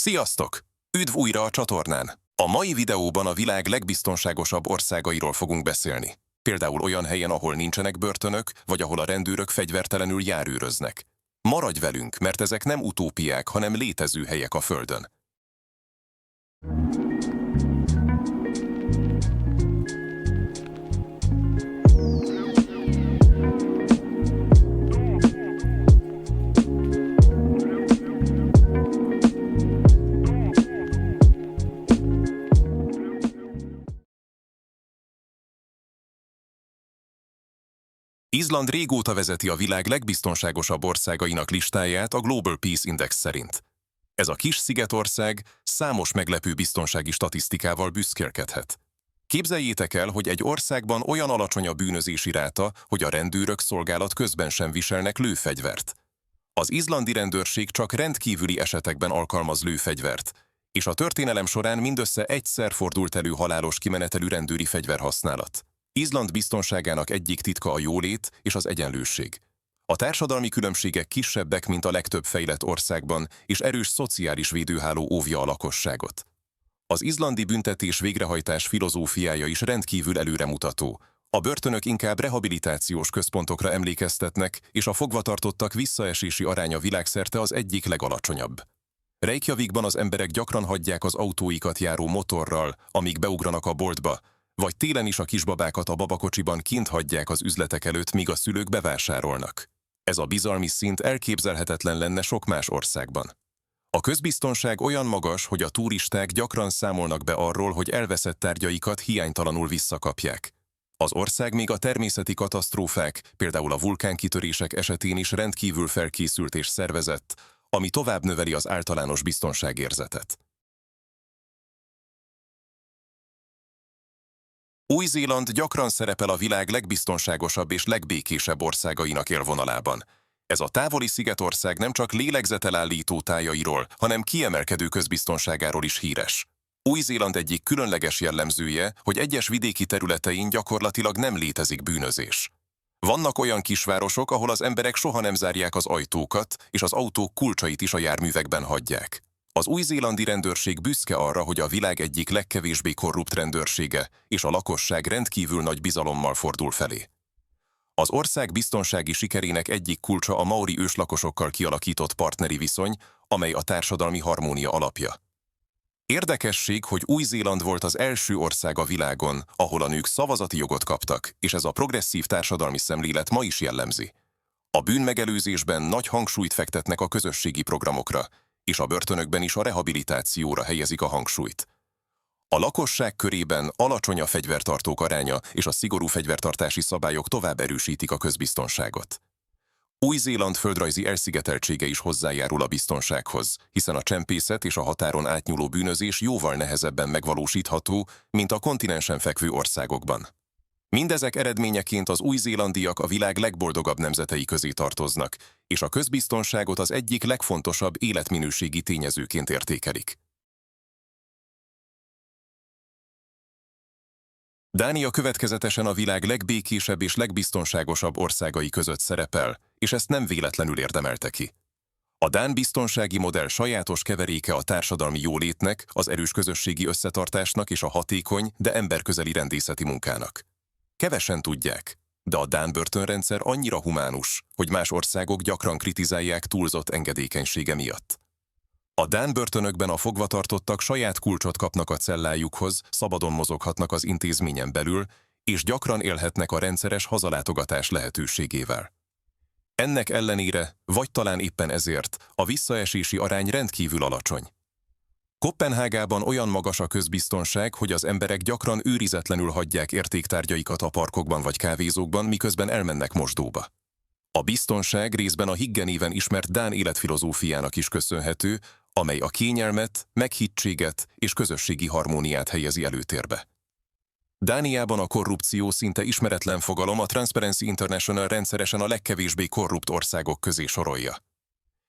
Sziasztok! Üdv újra a csatornán! A mai videóban a világ legbiztonságosabb országairól fogunk beszélni. Például olyan helyen, ahol nincsenek börtönök, vagy ahol a rendőrök fegyvertelenül járőröznek. Maradj velünk, mert ezek nem utópiák, hanem létező helyek a Földön. Izland régóta vezeti a világ legbiztonságosabb országainak listáját a Global Peace Index szerint. Ez a kis szigetország számos meglepő biztonsági statisztikával büszkélkedhet. Képzeljétek el, hogy egy országban olyan alacsony a bűnözési ráta, hogy a rendőrök szolgálat közben sem viselnek lőfegyvert. Az izlandi rendőrség csak rendkívüli esetekben alkalmaz lőfegyvert, és a történelem során mindössze egyszer fordult elő halálos kimenetelű rendőri fegyverhasználat. Izland biztonságának egyik titka a jólét és az egyenlőség. A társadalmi különbségek kisebbek, mint a legtöbb fejlett országban, és erős szociális védőháló óvja a lakosságot. Az izlandi büntetés végrehajtás filozófiája is rendkívül előremutató. A börtönök inkább rehabilitációs központokra emlékeztetnek, és a fogvatartottak visszaesési aránya világszerte az egyik legalacsonyabb. Reykjavikban az emberek gyakran hagyják az autóikat járó motorral, amíg beugranak a boltba, vagy télen is a kisbabákat a babakocsiban kint hagyják az üzletek előtt, míg a szülők bevásárolnak. Ez a bizalmi szint elképzelhetetlen lenne sok más országban. A közbiztonság olyan magas, hogy a turisták gyakran számolnak be arról, hogy elveszett tárgyaikat hiánytalanul visszakapják. Az ország még a természeti katasztrófák, például a vulkánkitörések esetén is rendkívül felkészült és szervezett, ami tovább növeli az általános biztonságérzetet. Új-Zéland gyakran szerepel a világ legbiztonságosabb és legbékésebb országainak élvonalában. Ez a távoli szigetország nem csak lélegzetelállító tájairól, hanem kiemelkedő közbiztonságáról is híres. Új-Zéland egyik különleges jellemzője, hogy egyes vidéki területein gyakorlatilag nem létezik bűnözés. Vannak olyan kisvárosok, ahol az emberek soha nem zárják az ajtókat, és az autók kulcsait is a járművekben hagyják. Az új-zélandi rendőrség büszke arra, hogy a világ egyik legkevésbé korrupt rendőrsége, és a lakosság rendkívül nagy bizalommal fordul felé. Az ország biztonsági sikerének egyik kulcsa a maori őslakosokkal kialakított partneri viszony, amely a társadalmi harmónia alapja. Érdekesség, hogy Új-Zéland volt az első ország a világon, ahol a nők szavazati jogot kaptak, és ez a progresszív társadalmi szemlélet ma is jellemzi. A bűnmegelőzésben nagy hangsúlyt fektetnek a közösségi programokra, és a börtönökben is a rehabilitációra helyezik a hangsúlyt. A lakosság körében alacsony a fegyvertartók aránya, és a szigorú fegyvertartási szabályok tovább erősítik a közbiztonságot. Új-Zéland földrajzi elszigeteltsége is hozzájárul a biztonsághoz, hiszen a csempészet és a határon átnyúló bűnözés jóval nehezebben megvalósítható, mint a kontinensen fekvő országokban. Mindezek eredményeként az új-zélándiak a világ legboldogabb nemzetei közé tartoznak, és a közbiztonságot az egyik legfontosabb életminőségi tényezőként értékelik. Dánia következetesen a világ legbékésebb és legbiztonságosabb országai között szerepel, és ezt nem véletlenül érdemelte ki. A dán biztonsági modell sajátos keveréke a társadalmi jólétnek, az erős közösségi összetartásnak és a hatékony, de emberközeli rendészeti munkának. Kevesen tudják, de a dán börtönrendszer annyira humánus, hogy más országok gyakran kritizálják túlzott engedékenysége miatt. A dán börtönökben a fogvatartottak saját kulcsot kapnak a cellájukhoz, szabadon mozoghatnak az intézményen belül, és gyakran élhetnek a rendszeres hazalátogatás lehetőségével. Ennek ellenére, vagy talán éppen ezért, a visszaesési arány rendkívül alacsony. Koppenhágában olyan magas a közbiztonság, hogy az emberek gyakran őrizetlenül hagyják értéktárgyaikat a parkokban vagy kávézókban, miközben elmennek mosdóba. A biztonság részben a Hygge néven ismert dán életfilozófiának is köszönhető, amely a kényelmet, meghittséget és közösségi harmóniát helyezi előtérbe. Dániában a korrupció szinte ismeretlen fogalom, a Transparency International rendszeresen a legkevésbé korrupt országok közé sorolja.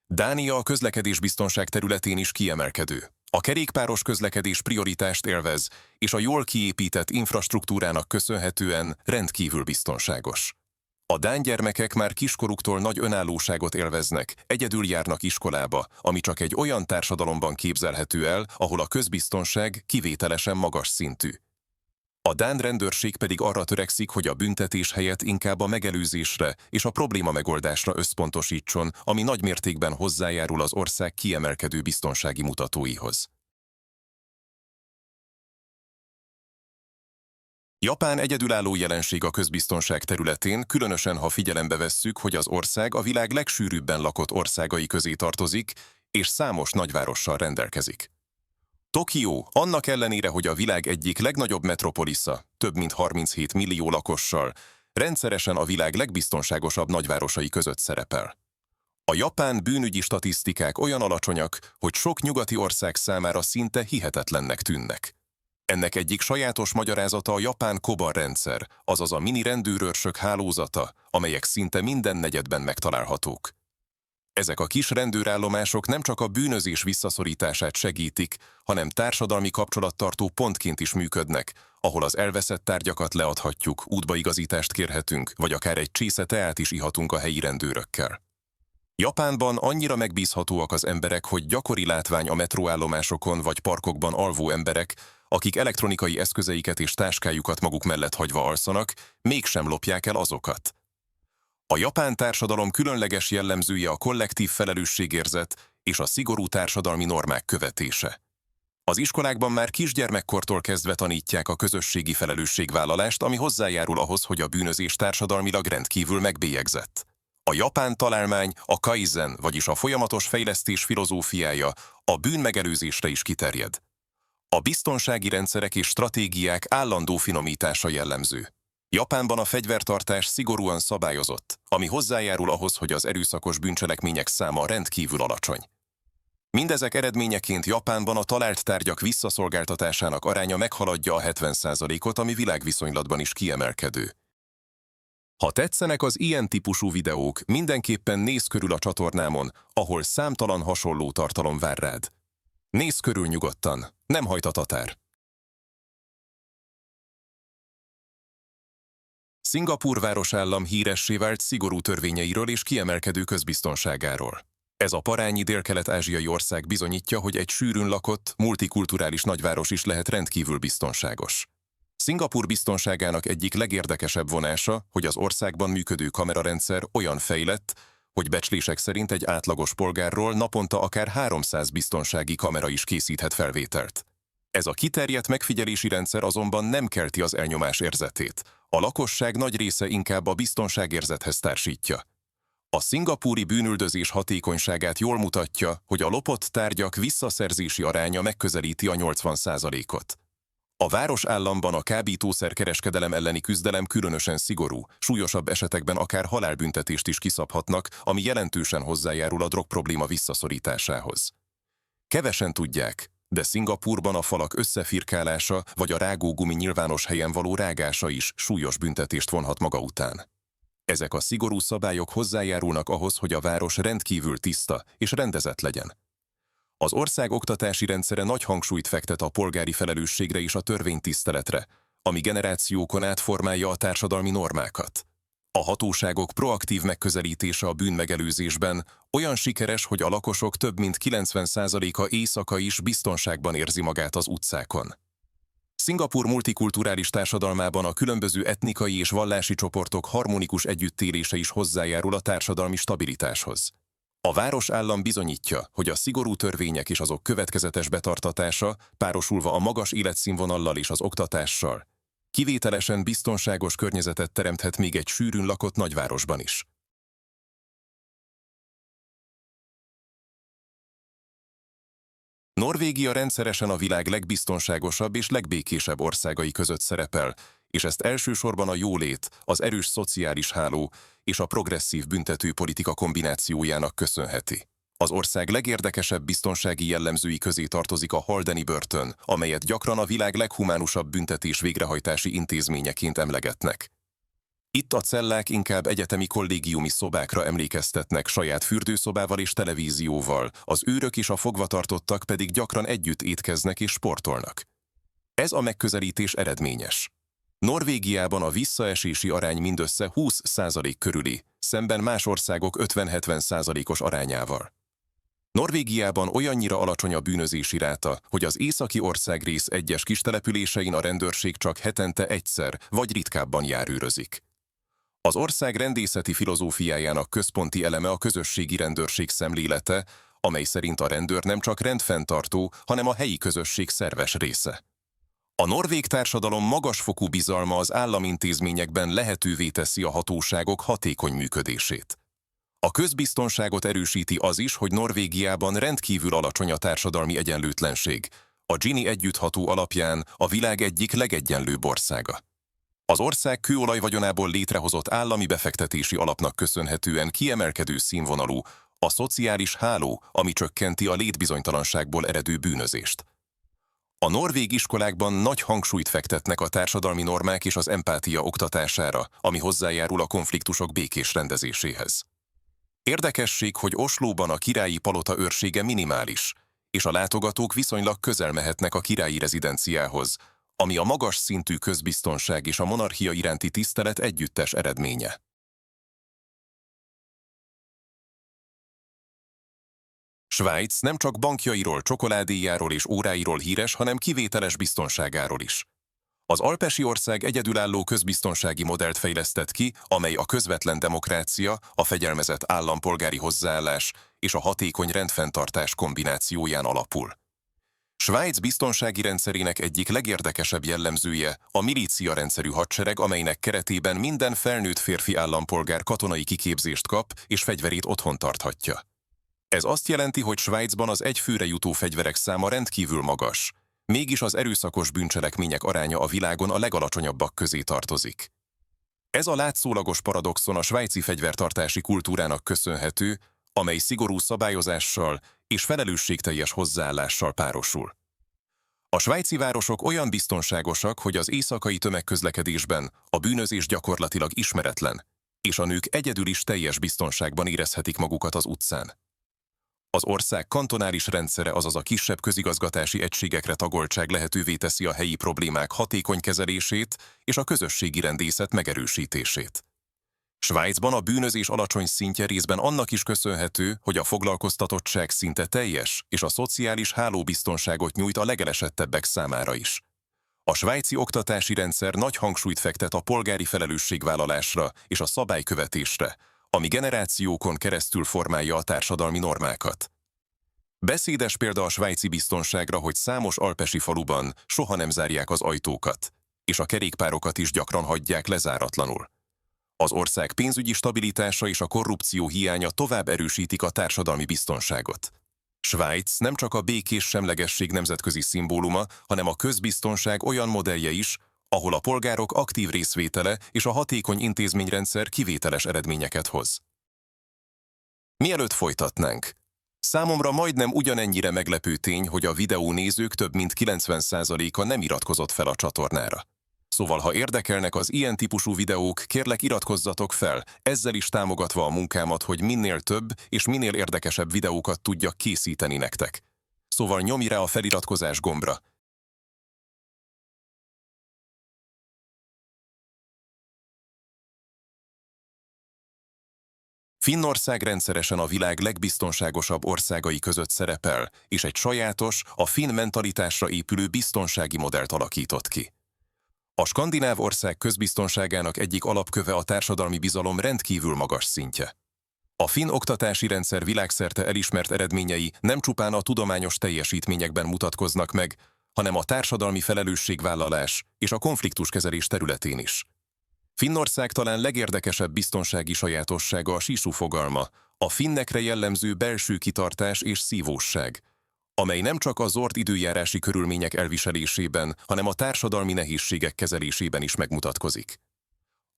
Dánia a közlekedésbiztonság területén is kiemelkedő. A kerékpáros közlekedés prioritást élvez, és a jól kiépített infrastruktúrának köszönhetően rendkívül biztonságos. A dán gyermekek már kiskoruktól nagy önállóságot élveznek, egyedül járnak iskolába, ami csak egy olyan társadalomban képzelhető el, ahol a közbiztonság kivételesen magas szintű. A dán rendőrség pedig arra törekszik, hogy a büntetés helyett inkább a megelőzésre és a probléma megoldásra összpontosítson, ami nagy mértékben hozzájárul az ország kiemelkedő biztonsági mutatóihoz. Japán egyedülálló jelenség a közbiztonság területén, különösen ha figyelembe vesszük, hogy az ország a világ legsűrűbben lakott országai közé tartozik, és számos nagyvárossal rendelkezik. Tokió, annak ellenére, hogy a világ egyik legnagyobb metropolisza, több mint 37 millió lakossal, rendszeresen a világ legbiztonságosabb nagyvárosai között szerepel. A japán bűnügyi statisztikák olyan alacsonyak, hogy sok nyugati ország számára szinte hihetetlennek tűnnek. Ennek egyik sajátos magyarázata a japán Koban rendszer, azaz a mini rendőrőrsök hálózata, amelyek szinte minden negyedben megtalálhatók. Ezek a kis rendőrállomások nem csak a bűnözés visszaszorítását segítik, hanem társadalmi kapcsolattartó pontként is működnek, ahol az elveszett tárgyakat leadhatjuk, útbaigazítást kérhetünk, vagy akár egy csésze teát is ihatunk a helyi rendőrökkel. Japánban annyira megbízhatóak az emberek, hogy gyakori látvány a metróállomásokon vagy parkokban alvó emberek, akik elektronikai eszközeiket és táskájukat maguk mellett hagyva alszanak, mégsem lopják el azokat. A japán társadalom különleges jellemzője a kollektív felelősségérzet és a szigorú társadalmi normák követése. Az iskolákban már kisgyermekkortól kezdve tanítják a közösségi felelősségvállalást, ami hozzájárul ahhoz, hogy a bűnözés társadalmilag rendkívül megbélyegzett. A japán találmány, a kaizen, vagyis a folyamatos fejlesztés filozófiája a bűnmegelőzésre is kiterjed. A biztonsági rendszerek és stratégiák állandó finomítása jellemző. Japánban a fegyvertartás szigorúan szabályozott, ami hozzájárul ahhoz, hogy az erőszakos bűncselekmények száma rendkívül alacsony. Mindezek eredményeként Japánban a talált tárgyak visszaszolgáltatásának aránya meghaladja a 70%-ot, ami világviszonylatban is kiemelkedő. Ha tetszenek az ilyen típusú videók, mindenképpen nézz körül a csatornámon, ahol számtalan hasonló tartalom vár rád. Nézz körül nyugodtan, nem hajt a tatár. Szingapúr városállam híressé vált szigorú törvényeiről és kiemelkedő közbiztonságáról. Ez a parányi délkelet-ázsiai ország bizonyítja, hogy egy sűrűn lakott, multikulturális nagyváros is lehet rendkívül biztonságos. Szingapúr biztonságának egyik legérdekesebb vonása, hogy az országban működő kamerarendszer olyan fejlett, hogy becslések szerint egy átlagos polgárról naponta akár 300 biztonsági kamera is készíthet felvételt. Ez a kiterjedt megfigyelési rendszer azonban nem kelti az elnyomás érzetét. A lakosság nagy része inkább a biztonságérzethez társítja. A szingapúri bűnüldözés hatékonyságát jól mutatja, hogy a lopott tárgyak visszaszerzési aránya megközelíti a 80%-ot. A városállamban a kábítószerkereskedelem elleni küzdelem különösen szigorú, súlyosabb esetekben akár halálbüntetést is kiszabhatnak, ami jelentősen hozzájárul a drogprobléma visszaszorításához. Kevesen tudják, de Szingapúrban a falak összefirkálása vagy a rágógumi nyilvános helyen való rágása is súlyos büntetést vonhat maga után. Ezek a szigorú szabályok hozzájárulnak ahhoz, hogy a város rendkívül tiszta és rendezett legyen. Az ország oktatási rendszere nagy hangsúlyt fektet a polgári felelősségre és a törvénytiszteletre, ami generációkon át formálja a társadalmi normákat. A hatóságok proaktív megközelítése a bűnmegelőzésben olyan sikeres, hogy a lakosok több mint 90%-a éjszaka is biztonságban érzi magát az utcákon. Szingapúr multikulturális társadalmában a különböző etnikai és vallási csoportok harmonikus együttélése is hozzájárul a társadalmi stabilitáshoz. A városállam bizonyítja, hogy a szigorú törvények és azok következetes betartatása, párosulva a magas életszínvonallal és az oktatással, kivételesen biztonságos környezetet teremthet még egy sűrűn lakott nagyvárosban is. Norvégia rendszeresen a világ legbiztonságosabb és legbékésebb országai között szerepel, és ezt elsősorban a jólét, az erős szociális háló és a progresszív büntetőpolitika kombinációjának köszönheti. Az ország legérdekesebb biztonsági jellemzői közé tartozik a Haldeni börtön, amelyet gyakran a világ leghumánusabb büntetés végrehajtási intézményeként emlegetnek. Itt a cellák inkább egyetemi kollégiumi szobákra emlékeztetnek saját fürdőszobával és televízióval, az őrök és a fogvatartottak pedig gyakran együtt étkeznek és sportolnak. Ez a megközelítés eredményes. Norvégiában a visszaesési arány mindössze 20% körüli, szemben más országok 50-70%-os arányával. Norvégiában olyannyira alacsony a bűnözési ráta, hogy az északi országrész egyes kistelepülésein a rendőrség csak hetente egyszer vagy ritkábban járőrözik. Az ország rendészeti filozófiájának központi eleme a közösségi rendőrség szemlélete, amely szerint a rendőr nem csak rendfenntartó, hanem a helyi közösség szerves része. A norvég társadalom magasfokú bizalma az államintézményekben lehetővé teszi a hatóságok hatékony működését. A közbiztonságot erősíti az is, hogy Norvégiában rendkívül alacsony a társadalmi egyenlőtlenség, a Gini együttható alapján a világ egyik legegyenlőbb országa. Az ország kőolajvagyonából létrehozott állami befektetési alapnak köszönhetően kiemelkedő színvonalú, a szociális háló, ami csökkenti a létbizonytalanságból eredő bűnözést. A norvég iskolákban nagy hangsúlyt fektetnek a társadalmi normák és az empátia oktatására, ami hozzájárul a konfliktusok békés rendezéséhez. Érdekesség, hogy Oslóban a királyi palota őrsége minimális, és a látogatók viszonylag közel mehetnek a királyi rezidenciához, ami a magas szintű közbiztonság és a monarchia iránti tisztelet együttes eredménye. Svájc nem csak bankjairól, csokoládéjáról és óráiról híres, hanem kivételes biztonságáról is. Az alpesi ország egyedülálló közbiztonsági modellt fejlesztett ki, amely a közvetlen demokrácia, a fegyelmezett állampolgári hozzáállás és a hatékony rendfenntartás kombinációján alapul. Svájc biztonsági rendszerének egyik legérdekesebb jellemzője a milícia rendszerű hadsereg, amelynek keretében minden felnőtt férfi állampolgár katonai kiképzést kap és fegyverét otthon tarthatja. Ez azt jelenti, hogy Svájcban az egy főre jutó fegyverek száma rendkívül magas, mégis az erőszakos bűncselekmények aránya a világon a legalacsonyabbak közé tartozik. Ez a látszólagos paradoxon a svájci fegyvertartási kultúrának köszönhető, amely szigorú szabályozással és felelősségteljes hozzáállással párosul. A svájci városok olyan biztonságosak, hogy az éjszakai tömegközlekedésben a bűnözés gyakorlatilag ismeretlen, és a nők egyedül is teljes biztonságban érezhetik magukat az utcán. Az ország kantonális rendszere, azaz a kisebb közigazgatási egységekre tagoltság lehetővé teszi a helyi problémák hatékony kezelését és a közösségi rendészet megerősítését. Svájcban a bűnözés alacsony szintje részben annak is köszönhető, hogy a foglalkoztatottság szinte teljes, és a szociális háló biztonságot nyújt a legelesettebbek számára is. A svájci oktatási rendszer nagy hangsúlyt fektet a polgári felelősségvállalásra és a szabálykövetésre, ami generációkon keresztül formálja a társadalmi normákat. Beszédes példa a svájci biztonságra, hogy számos alpesi faluban soha nem zárják az ajtókat, és a kerékpárokat is gyakran hagyják lezáratlanul. Az ország pénzügyi stabilitása és a korrupció hiánya tovább erősítik a társadalmi biztonságot. Svájc nem csak a békés semlegesség nemzetközi szimbóluma, hanem a közbiztonság olyan modellje is, ahol a polgárok aktív részvétele és a hatékony intézményrendszer kivételes eredményeket hoz. Mielőtt folytatnánk, számomra majdnem ugyanennyire meglepő tény, hogy a videó nézők több mint 90%-a nem iratkozott fel a csatornára. Szóval, ha érdekelnek az ilyen típusú videók, kérlek iratkozzatok fel, ezzel is támogatva a munkámat, hogy minél több és minél érdekesebb videókat tudjak készíteni nektek. Szóval nyomj rá a feliratkozás gombra. Finnország rendszeresen a világ legbiztonságosabb országai között szerepel, és egy sajátos, a finn mentalitásra épülő biztonsági modellt alakított ki. A skandináv ország közbiztonságának egyik alapköve a társadalmi bizalom rendkívül magas szintje. A finn oktatási rendszer világszerte elismert eredményei nem csupán a tudományos teljesítményekben mutatkoznak meg, hanem a társadalmi felelősségvállalás és a konfliktuskezelés területén is. Finnország talán legérdekesebb biztonsági sajátossága a sísu fogalma, a finnekre jellemző belső kitartás és szívósság, amely nem csak az zord időjárási körülmények elviselésében, hanem a társadalmi nehézségek kezelésében is megmutatkozik.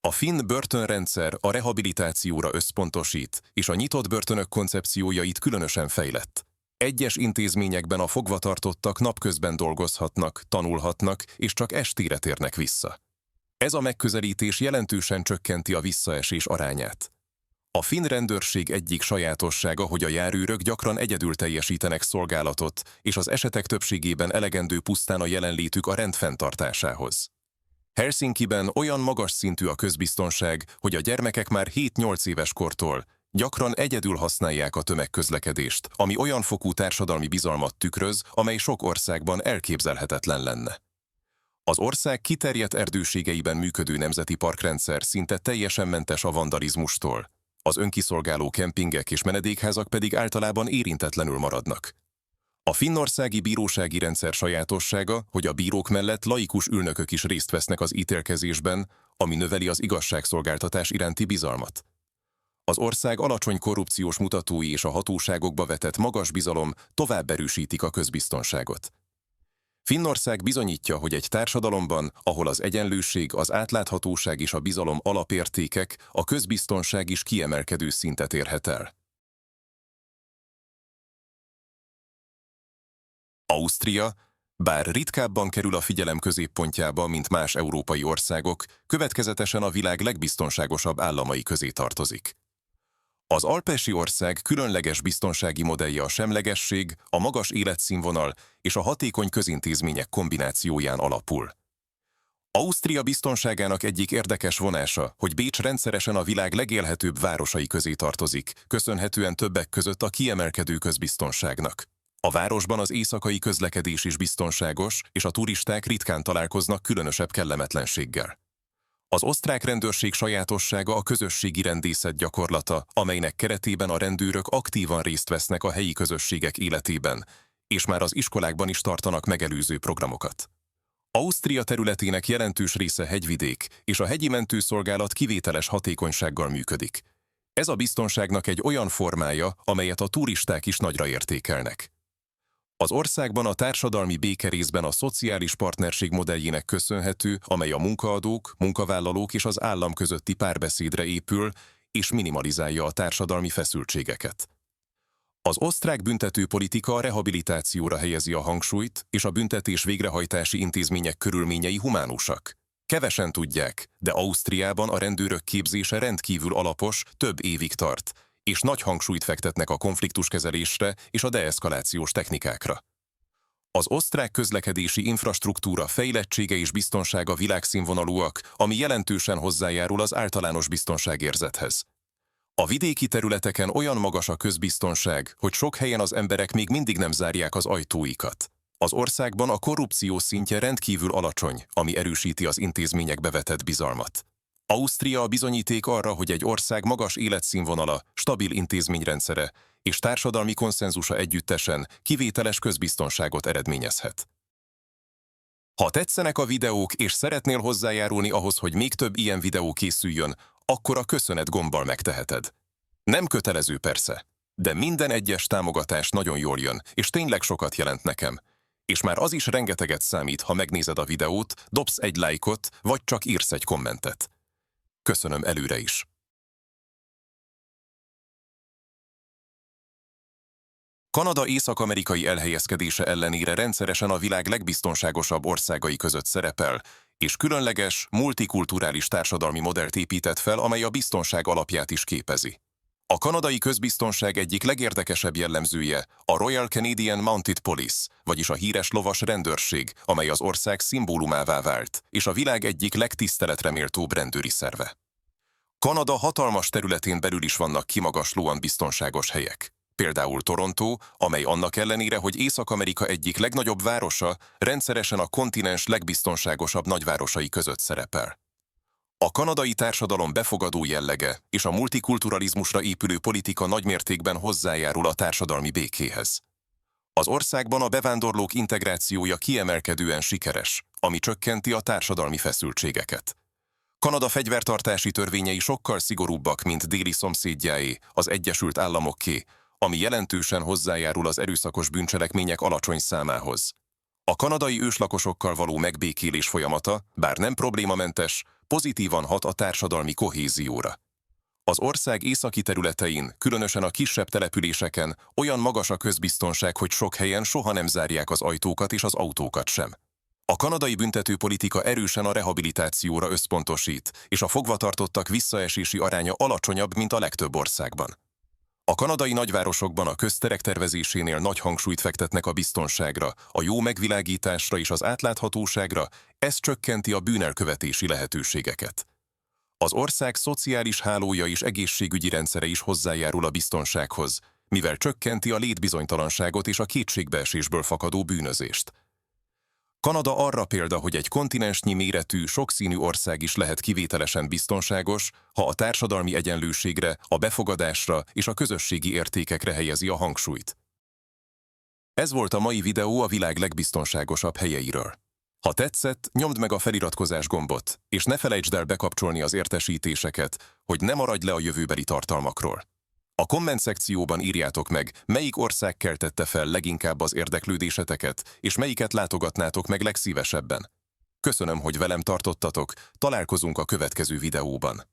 A finn börtönrendszer a rehabilitációra összpontosít, és a nyitott börtönök koncepciója itt különösen fejlett. Egyes intézményekben a fogvatartottak napközben dolgozhatnak, tanulhatnak, és csak estére térnek vissza. Ez a megközelítés jelentősen csökkenti a visszaesés arányát. A finn rendőrség egyik sajátossága, hogy a járőrök gyakran egyedül teljesítenek szolgálatot, és az esetek többségében elegendő pusztán a jelenlétük a rend fenntartásához. Helsinkiben olyan magas szintű a közbiztonság, hogy a gyermekek már 7-8 éves kortól gyakran egyedül használják a tömegközlekedést, ami olyan fokú társadalmi bizalmat tükröz, amely sok országban elképzelhetetlen lenne. Az ország kiterjedt erdőségeiben működő nemzeti parkrendszer szinte teljesen mentes a vandalizmustól. Az önkiszolgáló kempingek és menedékházak pedig általában érintetlenül maradnak. A finnországi bírósági rendszer sajátossága, hogy a bírók mellett laikus ülnökök is részt vesznek az ítélkezésben, ami növeli az igazságszolgáltatás iránti bizalmat. Az ország alacsony korrupciós mutatói és a hatóságokba vetett magas bizalom tovább erősítik a közbiztonságot. Finnország bizonyítja, hogy egy társadalomban, ahol az egyenlőség, az átláthatóság és a bizalom alapértékek, a közbiztonság is kiemelkedő szintet érhet el. Ausztria, bár ritkábban kerül a figyelem középpontjába, mint más európai országok, következetesen a világ legbiztonságosabb államai közé tartozik. Az alpesi ország különleges biztonsági modellje a semlegesség, a magas életszínvonal és a hatékony közintézmények kombinációján alapul. Ausztria biztonságának egyik érdekes vonása, hogy Bécs rendszeresen a világ legélhetőbb városai közé tartozik, köszönhetően többek között a kiemelkedő közbiztonságnak. A városban az éjszakai közlekedés is biztonságos, és a turisták ritkán találkoznak különösebb kellemetlenséggel. Az osztrák rendőrség sajátossága a közösségi rendészet gyakorlata, amelynek keretében a rendőrök aktívan részt vesznek a helyi közösségek életében, és már az iskolákban is tartanak megelőző programokat. Ausztria területének jelentős része hegyvidék, és a hegyi mentőszolgálat kivételes hatékonysággal működik. Ez a biztonságnak egy olyan formája, amelyet a turisták is nagyra értékelnek. Az országban a társadalmi béke részben a szociális partnerség modelljének köszönhető, amely a munkaadók, munkavállalók és az állam közötti párbeszédre épül, és minimalizálja a társadalmi feszültségeket. Az osztrák büntetőpolitika a rehabilitációra helyezi a hangsúlyt, és a büntetés végrehajtási intézmények körülményei humánusak. Kevesen tudják, de Ausztriában a rendőrök képzése rendkívül alapos, több évig tart, és nagy hangsúlyt fektetnek a konfliktuskezelésre és a deeszkalációs technikákra. Az osztrák közlekedési infrastruktúra fejlettsége és biztonsága világszínvonalúak, ami jelentősen hozzájárul az általános biztonságérzethez. A vidéki területeken olyan magas a közbiztonság, hogy sok helyen az emberek még mindig nem zárják az ajtóikat. Az országban a korrupció szintje rendkívül alacsony, ami erősíti az intézményekbe vetett bizalmat. Ausztria a bizonyíték arra, hogy egy ország magas életszínvonala, stabil intézményrendszere és társadalmi konszenzusa együttesen kivételes közbiztonságot eredményezhet. Ha tetszenek a videók és szeretnél hozzájárulni ahhoz, hogy még több ilyen videó készüljön, akkor a köszönet gombbal megteheted. Nem kötelező persze, de minden egyes támogatás nagyon jól jön, és tényleg sokat jelent nekem. És már az is rengeteget számít, ha megnézed a videót, dobsz egy lájkot, vagy csak írsz egy kommentet. Köszönöm előre is. Kanada észak-amerikai elhelyezkedése ellenére rendszeresen a világ legbiztonságosabb országai között szerepel, és különleges, multikulturális társadalmi modellt épített fel, amely a biztonság alapját is képezi. A kanadai közbiztonság egyik legérdekesebb jellemzője a Royal Canadian Mounted Police, vagyis a híres lovas rendőrség, amely az ország szimbólumává vált, és a világ egyik legtiszteletre méltóbb rendőri szerve. Kanada hatalmas területén belül is vannak kimagaslóan biztonságos helyek. Például Toronto, amely annak ellenére, hogy Észak-Amerika egyik legnagyobb városa, rendszeresen a kontinens legbiztonságosabb nagyvárosai között szerepel. A kanadai társadalom befogadó jellege és a multikulturalizmusra épülő politika nagymértékben hozzájárul a társadalmi békéhez. Az országban a bevándorlók integrációja kiemelkedően sikeres, ami csökkenti a társadalmi feszültségeket. Kanada fegyvertartási törvényei sokkal szigorúbbak, mint déli szomszédjáé, az Egyesült Államoké, ami jelentősen hozzájárul az erőszakos bűncselekmények alacsony számához. A kanadai őslakosokkal való megbékélés folyamata, bár nem problémamentes, pozitívan hat a társadalmi kohézióra. Az ország északi területein, különösen a kisebb településeken olyan magas a közbiztonság, hogy sok helyen soha nem zárják az ajtókat és az autókat sem. A kanadai büntetőpolitika erősen a rehabilitációra összpontosít, és a fogvatartottak visszaesési aránya alacsonyabb, mint a legtöbb országban. A kanadai nagyvárosokban a közterek tervezésénél nagy hangsúlyt fektetnek a biztonságra, a jó megvilágításra és az átláthatóságra, ez csökkenti a bűnelkövetési lehetőségeket. Az ország szociális hálója és egészségügyi rendszere is hozzájárul a biztonsághoz, mivel csökkenti a létbizonytalanságot és a kétségbeesésből fakadó bűnözést. Kanada arra példa, hogy egy kontinensnyi méretű, sokszínű ország is lehet kivételesen biztonságos, ha a társadalmi egyenlőségre, a befogadásra és a közösségi értékekre helyezi a hangsúlyt. Ez volt a mai videó a világ legbiztonságosabb helyeiről. Ha tetszett, nyomd meg a feliratkozás gombot, és ne felejtsd el bekapcsolni az értesítéseket, hogy ne maradj le a jövőbeli tartalmakról. A komment szekcióban írjátok meg, melyik ország keltette fel leginkább az érdeklődéseteket, és melyiket látogatnátok meg legszívesebben. Köszönöm, hogy velem tartottatok, találkozunk a következő videóban.